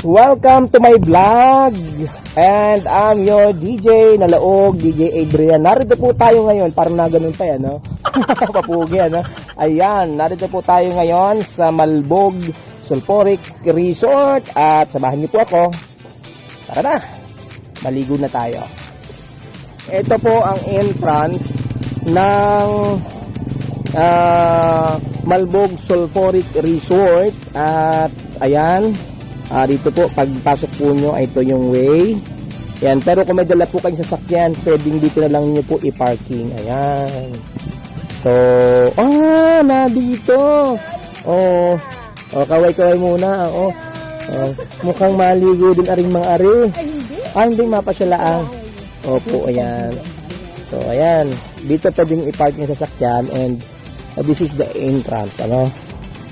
Welcome to my vlog, and I'm your DJ Nalaog, DJ Adrian. Narito po tayo ngayon, parang na ganun pa yan, no? Papugi, ano? Ayan, narito po tayo ngayon sa Malbog Sulfuric Resort, at samahan niyo po ako. Tara na, maligo na tayo. Ito po ang entrance ng Malbog Sulfuric Resort, at ayan. Dito po, pagpasok po nyo, ito yung way. Ayan, pero kung may dala po kayong sasakyan, pwedeng dito na lang nyo po i-parking. Ayan. So, na dito. Kaway-kaway muna. Mukhang maligo din aring mga ari. Hindi mapasyalaan. Opo, ayan. So, ayan. Dito pwedeng i-parking sasakyan, and this is the entrance.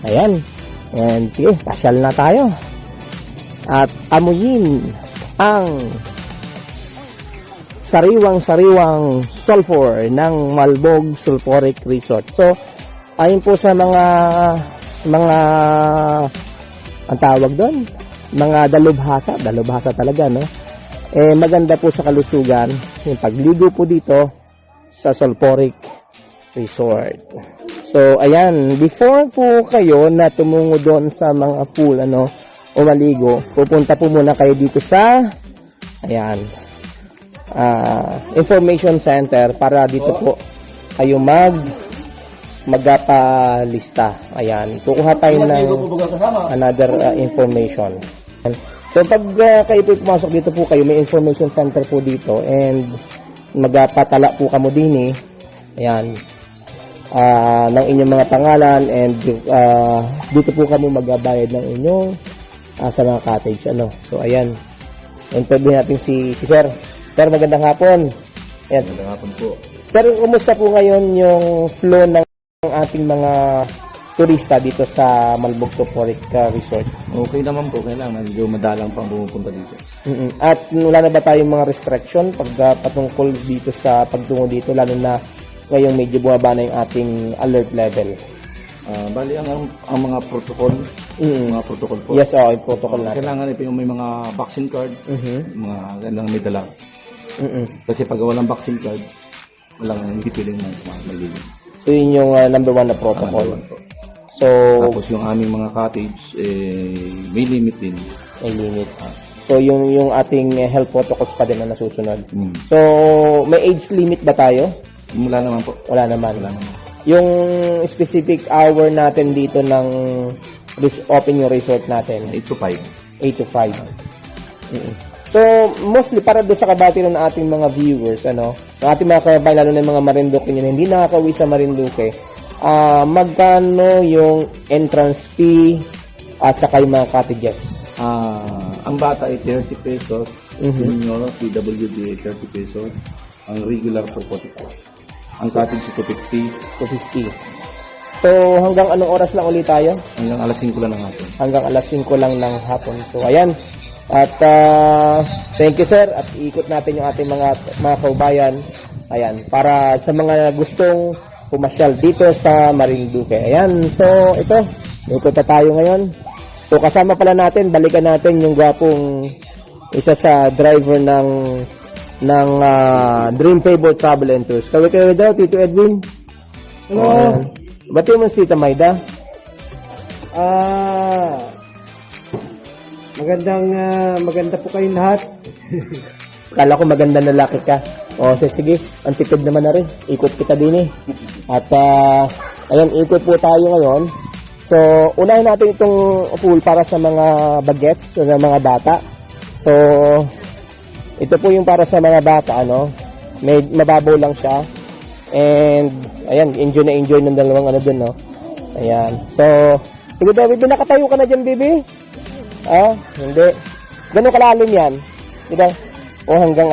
Ayan. And sige, pasyal na tayo. At amuyin ang sariwang sulfur ng Malbog Sulfuric Resort. So, ayon po sa mga ang tawag doon, mga dalubhasa talaga, no? Maganda po sa kalusugan yung pagligo po dito sa Sulfuric Resort. So, ayan, before po kayo na tumungo doon sa mga pool, o maligo, pupunta po muna kayo dito sa information center para dito po kayo magpalista. Ayan, kukuha tayo ng another information. So pag kayo po pumasok dito po kayo, may information center po dito, and magpatala po kamo din ayan, ng inyong mga pangalan, and dito po kamo magbabayad ng inyong sa mga cottage, So, ayan. Interview natin si Sir. Sir, magandang hapon. Ayan. Magandang hapon po. Sir, kumusta po ngayon yung flow ng ating mga turista dito sa Malbog Sulfuric Resort? Okay naman po. Kailangan medyo madalang pang pumupunta dito. At wala na ba tayong mga restriction pag patungkol dito sa pagtungo dito, lalo na ngayong medyo bumaba na yung ating alert level? Bali ang mga protocol, mga protocol po. Yes, yung protocol natin. Kailangan ito yung may mga vaccine card, mga kailangan may dala. Kasi pag walang vaccine card, walang hindi piling maligo. So yun yung number one na protocol. So tapos yung aming mga cottage, may limit din. May limit. So yung ating health protocols pa din na nasusunod. So may age limit ba tayo? Wala naman po. Wala naman. Yung specific hour natin dito ng open yung resort natin, 8 to 5. 8 to 5. So mostly para doon sa kabati ng ating mga viewers, ng ating mga kababayan, lalo na yung mga Marinduque yun, hindi nakakauwi sa Marinduque, magkano yung entrance fee at saka yung mga cottages? Ang bata ay 30 pesos, senior PWD ay 30 pesos, ang regular for 44. Ang cottage ito 50. So hanggang anong oras lang ulit tayo? Hanggang alas 5 lang ng hapon. Hanggang alas 5 lang ng hapon. So ayan. At thank you, sir. At ikot natin yung ating mga kaubayan. Ayan, para sa mga gustong pumasyal dito sa Marinduque. Ayan. So ito, ikot na tayo ngayon. So kasama pala natin, balikan natin yung gwapong isa sa driver ng Dream Favor Travel and Tours. Kaway daw, Tito Edwin. Hello. Ba't yung mas Tita Maida? Maganda po kayong lahat. Kala ko maganda na laki ka. Sige, ang tipid naman na rin. Ikot kita din At ayan, ikot po tayo ngayon. So, unahin natin itong pool para sa mga bagets, sa mga bata. So, ito po yung para sa mga bata, may mababaw lang siya. And ayan, enjoy ng dalawang dun, Ayan. So, sige baby, nakatayo ka na dyan, baby? Hindi. Gano'ng kalalim yan? Diba? Hanggang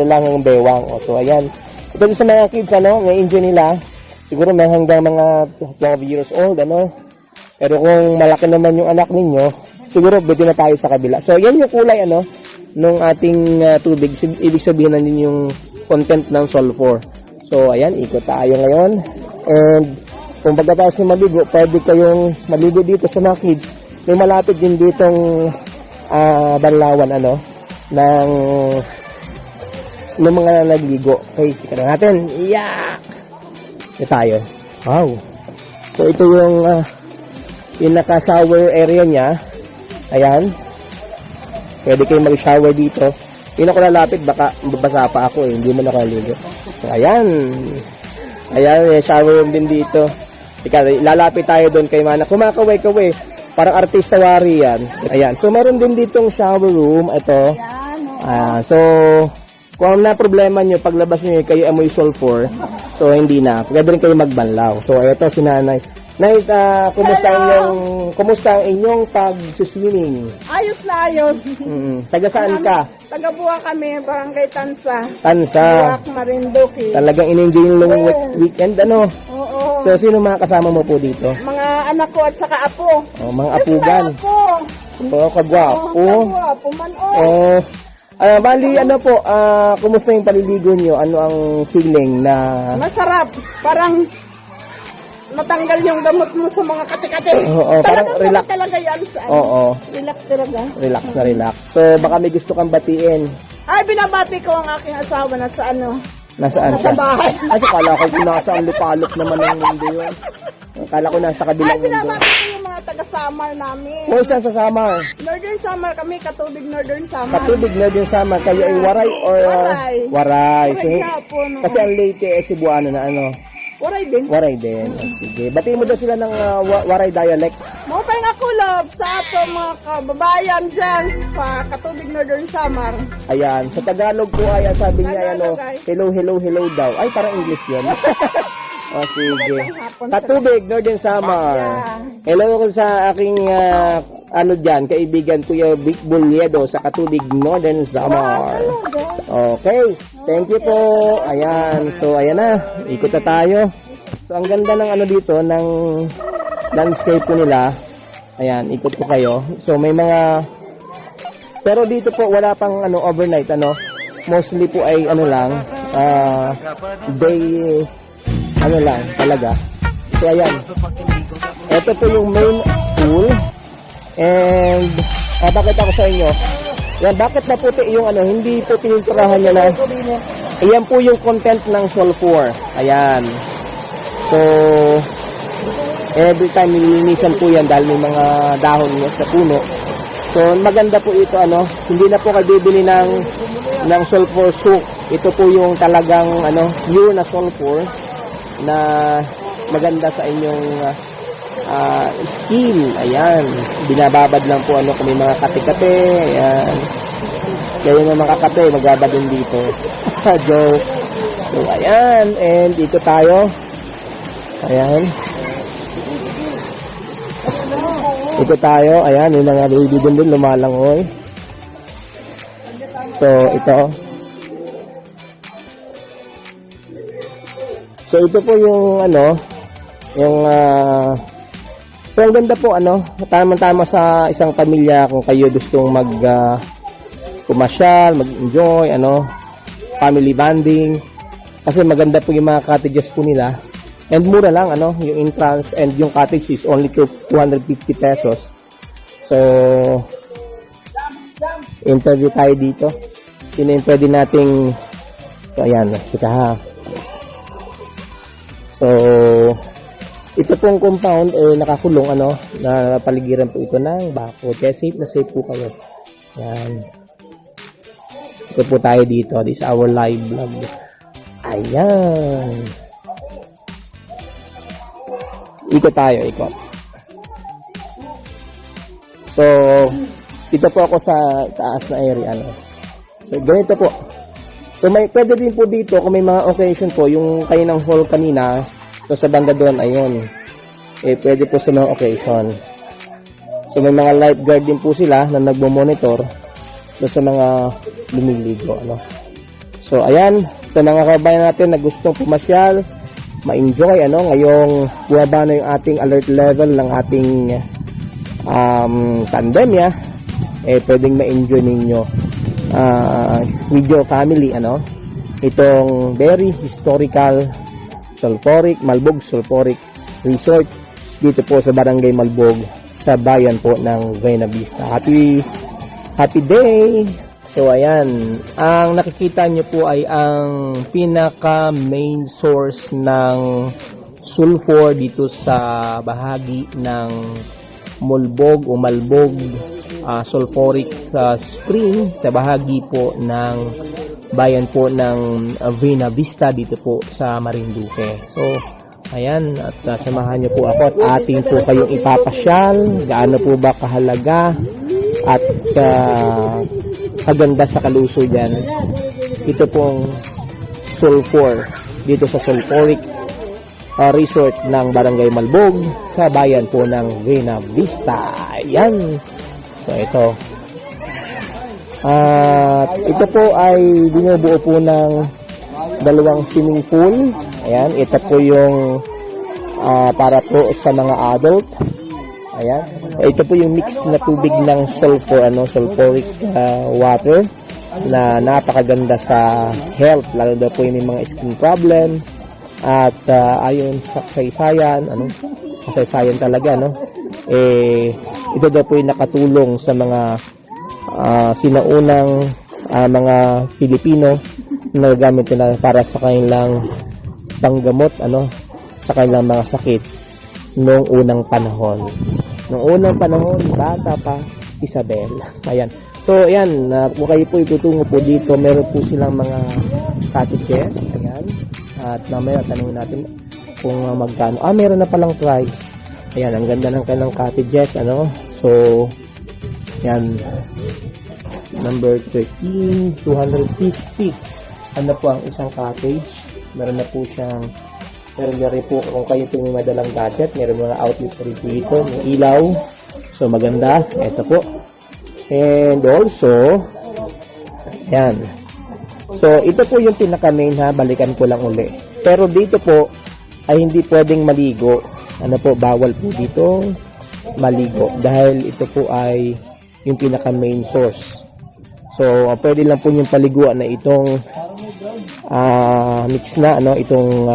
lang ang bewang. So, ayan. Ito sa mga kids, nga-enjoy nila. Siguro may hanggang mga 12 years old, Pero kung malaki naman yung anak ninyo, siguro pwede na tayo sa kabila. So, yan yung kulay, nung ating tubig. Ibig sabihin na din yung content ng sulfur. So, ayan, ikot tayo ngayon. And, kung pagkatapos yung maligo, pwede kayong maligo dito sa mga kids. May malapit din ditong banlawan, ng mga nagligo. Okay, tika na natin. Yeah! Ito tayo. Wow. So, ito yung naka-shower area niya. Ayan. Pwede kayong mag-shower dito. Hindi ako lalapit, baka babasa pa ako eh. Hindi mo nakaligo. So, ayan. Ayan, may shower room din dito. Ika, lalapit tayo doon kay Mana. Kumakaway-kaway. Parang artista wari yan. Ayan. So, meron din ditong shower room. Ito. So, kung na problema nyo, paglabas nyo kayo amoy sulfur, so hindi na. Pwede rin kayo magbanlaw. So, ito si Nanay. Nay, kumusta ang inyong pag-swimming? Ayos na ayos. Taga saan ka? Taga-Buwa kami, Barangay Tansa. Tansa. Buwak, Marinduque. Talagang in-enjoy yung long weekend, Oo. So, sino mga kasama mo po dito? Mga anak ko at saka apo. Oh, mga apugan. Ako. Oh, kagwapo. Kagwapo man o. Bali, kumusta yung paliligo nyo? Ano ang feeling na... Masarap. Parang matanggal yung gamot mo sa mga kati-kati. Oo, parang relax. Talaga yan sa Oo, Relax talaga. relax na relax. So, baka may gusto kang batiin. Ay, binabati ko ang aking asawa na sa Nasaan nasa siya? bahay. Ay, kala ko kung nasa ang lupalop naman ng mundo yun. Kala ko nasa Ay, kabilang mundo. binabati ko yung mga taga-Samar namin. O, saan sa Samar? Northern Samar kami, Katubig Northern Samar. Katubig na din Samar. Kayo ay Waray or... Waray. Waray. So, Waray hapon, oo. kasi ang Leyte ay Cebuano na Waray din. Waray din. Sige. Batiin mo daw sila ng Waray dialect. Mapay nga kulab sa ato mga kababayan dyan sa Katubig Northern Samar. Ayan. Sa Tagalog po ay, sabi niya, Tagalog ay. hello daw. Ay, parang English yun. O, sige. Magandang hapon sa- Katubig, Northern Samar. Yeah. Hello ko sa aking, kaibigan, Kuya Vic Bulyedo sa Katubig, Northern Samar. Okay. Thank you po. Ayan. So, ayan na. Ikot na tayo. So, ang ganda ng dito, ng landscape ko nila. Ayan, ikot ko kayo. So, may mga... Pero dito po, wala pang overnight, Mostly po ay, day... lang, talaga. So, ayan. Ito po yung main pool. And, pakita ko sa inyo. Yan, bakit na puti yung hindi po pininturahan niya na. Ayan po yung content ng sulfur. Ayan. So, every time nilinisan po yan dahil may mga dahon sa puno. So, maganda po ito, hindi na po kayo bibili ng sulfur soak. Ito po yung talagang, pure na sulfur na maganda sa inyong skin. Ayan. Binababad lang po kung may mga kate-kate. Ayan. Kaya yung mga kate, magbabad din dito. Joke. So, ayan. And dito tayo. Ayan. Dito tayo. Ayan. Yung mga baby din lumalangoy. So, ito. So, ito po yung so, ang ganda po, tama-tama sa isang pamilya kung kayo gustong pumasyal, mag-enjoy, family bonding. Kasi maganda po yung mga cottages po nila. And mura lang, yung entrance and yung cottage is only 250 pesos. So, interview tayo dito. Sino yung pwede nating, so, ayan, kita ha. So, ito pong compound nakakulong na paligiran po ito ng bako. Kaya safe na safe po kayo. Yan. Ito po tayo dito. This is our live vlog. Ayan. Ikot tayo, ikot. So, dito po ako sa taas na area. So, ganito po. So, pwede din po dito kung may mga occasion po, yung kayo ng hall kanina, so sa banda doon, ayun. Pwede po sa mga occasion. So, may mga lifeguard din po sila na nagmo-monitor sa mga lumiligo, So, ayan, sa mga kabayan natin na gustong pumasyal, ma-enjoy, ngayong buwaba na yung ating alert level ng ating pandemya, pwedeng ma-enjoy ninyo with your family, itong very historical Malbog Sulfuric Resort dito po sa Barangay Malbog sa bayan po ng Buena Vista. Happy day! So ayan, ang nakikita nyo po ay ang pinaka main source ng sulfur dito sa bahagi ng Malbog sulfuric spring sa bahagi po ng bayan po ng Buena Vista dito po sa Marinduque. So ayan, at samahan nyo po ako at ating po kayong ipapasyal gaano po ba kahalaga at kaganda sa kalusugan ito pong sulfur dito sa sulfuric resort ng Barangay Malbog sa bayan po ng Buena Vista. Ayan, so ito at ito po ay binubuo po ng dalawang swimming pool. Ayan, ito po yung para po sa mga adult. Ayan, ito po yung mix na tubig ng sulfuric water na napakaganda sa health, lalo daw po yung mga skin problem. At ayon sa kasaysayan talaga, no? Ito daw po yung nakatulong sa mga sinaunang mga Pilipino na gamit nila para sa kanilang panggamot sa kanilang mga sakit noong unang panahon. Noong unang panahon, bata pa Isabel. Ayan. So, ayan, kung kayo po itutungo po dito, meron po silang mga cottages. Ayan. At mamaya tanungin natin kung magkano. Meron na palang price. Ayan, ang ganda ng kanilang cottages, So, ayan. Number 13, 250. Ano po ang isang cottage? Meron na po siyang, meron na rin po kung kayo po may madalang gadget, meron mga outlet rin po dito, may ilaw. So maganda, ito po. And also, yan. So ito po yung pinaka main balikan ko lang uli. Pero dito po ay hindi pwedeng maligo. Bawal po dito maligo dahil ito po ay yung pinaka main source. So pwede lang po yung paliguan na itong mix na itong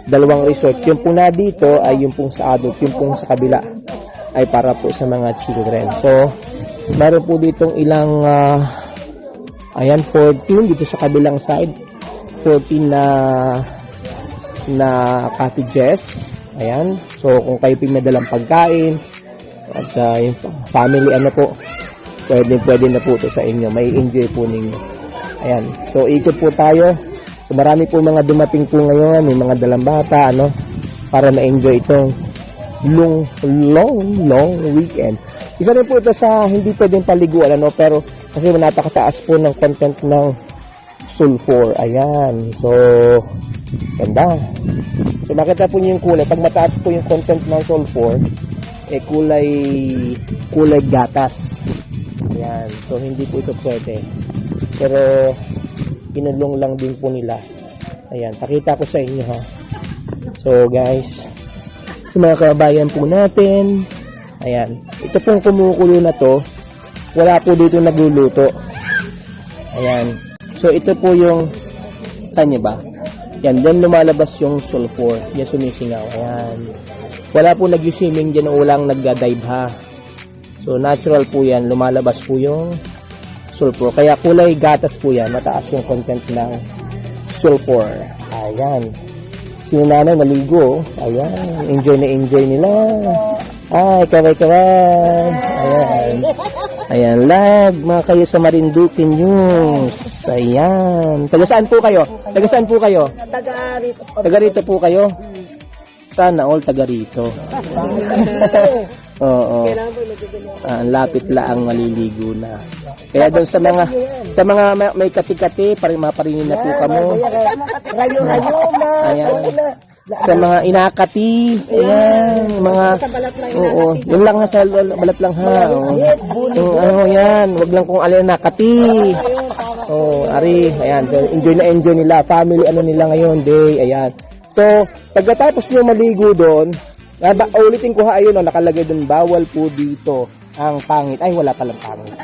dalawang resort. Yung po na dito ay yung pong sa adult, yung pong sa kabila ay para po sa mga children. So meron po ditong ilang 14 dito sa kabilang side, 14 na cottages. Ayan, so kung kayo pinadalang pagkain at yung family po, pwede na po ito sa inyo, may enjoy po ninyo. Ayan, so ikot po tayo. So marami po mga dumating po ngayon, may mga dalang bata, para ma-enjoy itong long weekend. Isa rin po ito sa hindi pwedeng paliguan, pero kasi napakataas po ng content ng sulfur. Ayan, so ganda. So makita po niyo yung kulay. Pag mataas po yung content ng sulfur, kulay gatas. Ayan, so hindi po ito pwede. Pero kinulong lang din po nila. Ayan, pakita ko sa inyo So guys, sa mga kabayan po natin, ayan, ito pong kumukulo na to, wala po dito nagluluto. Ayan, so ito po yung tanya ba? Yan, dyan lumalabas yung sulfur, yan sumisingaw. Ayan, wala po nag-swimming dyan, ulang nagda-dive So natural po yan, lumalabas po yung sulfur. Kaya kulay gatas po yan, mataas yung content ng sulfur. Ayan. Si nanay naligo. Ayan. Enjoy nila. Ay, kaway. Ayan. Ayan, lag. Mga kayo sa Marinduque News. Ayan. Taga saan po kayo? Taga rito po kayo? Sana all taga rito. Oo. Ang lapit lang maliligo na. Kaya doon sa mga may kati-kati, maparingin na po kamo. Ayan. Sa mga inakati, ayan, mga yun lang sa balat lang yan, wag lang kung alin nakati. Ayan, enjoy nila, family nila ngayon day, ayan. So, pagkatapos nyo maligo doon, ulitin ko ayun, nakalagay doon, bawal po dito ang pangit. Ay, wala palang pangit.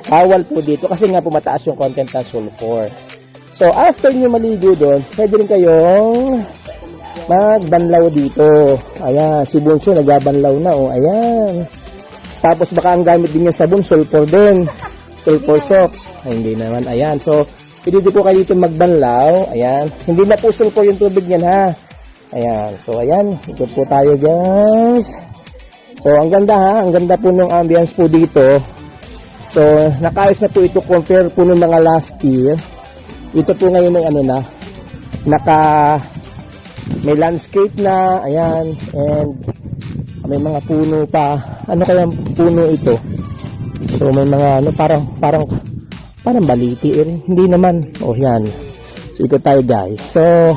Bawal po dito kasi nga po mataas yung content ng sulfur. So, after nyo maligo doon, pwede rin kayong magbanlaw dito. Ayan, si Bunso nagbabanlaw na, oh. Ayan. Tapos baka ang gamit din yung sabon, sulfur din. Sulfur soap. Ay, hindi naman. Ayan. So, pwede po kayo dito magbanlaw. Ayan. Hindi na po sulfur yung tubig niyan, ha. Ayan. So, ayan. Ito po tayo, guys. So, ang ganda, ha. Ang ganda po ng ambience po dito. So, nakaayos na po ito compare po ng mga last year. Ito po ngayon ng ano na, may landscape na, ayan, and may mga puno pa. Ano kaya puno ito? So, may mga, ano, parang baliti, hindi naman. Oh, yan. So, ikot tayo, guys. So,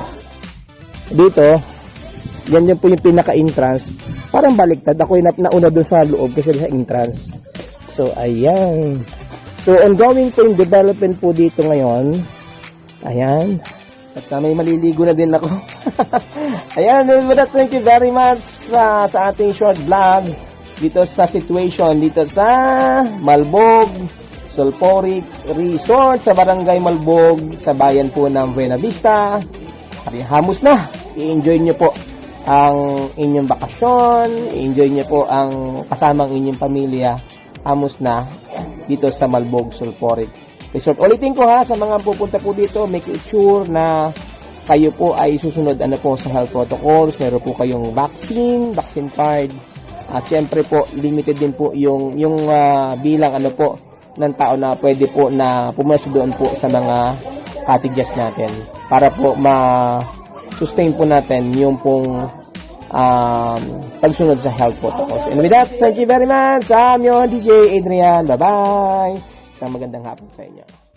dito, yan po yung pinaka-entrance. Parang baliktad. Ako yung nauna dun sa loob kasi sa entrance. So, ayan. So, ongoing po yung development po dito ngayon. Ayan. At may maliligo na din ako. Ayan, thank you very much sa ating short vlog dito sa situation dito sa Malbog Sulfuric Resort sa Barangay Malbog sa bayan po ng Buena Vista. Hamos na. I-enjoy nyo po ang inyong bakasyon. I-enjoy nyo po ang kasamang inyong pamilya. Hamos na dito sa Malbog Sulfuric Resort. Ulitin ko ha, sa mga pupunta po dito, make sure na kayo po ay susunod po sa health protocols. Meron po kayong vaccine card. At syempre po, limited din po yung bilang po ng tao na pwede po na pumasok doon po sa mga cottages natin. Para po ma-sustain po natin yung pong pagsunod sa health protocols. And with that, thank you very much. I'm your DJ Adrian. Bye-bye. Isang magandang hapon sa inyo.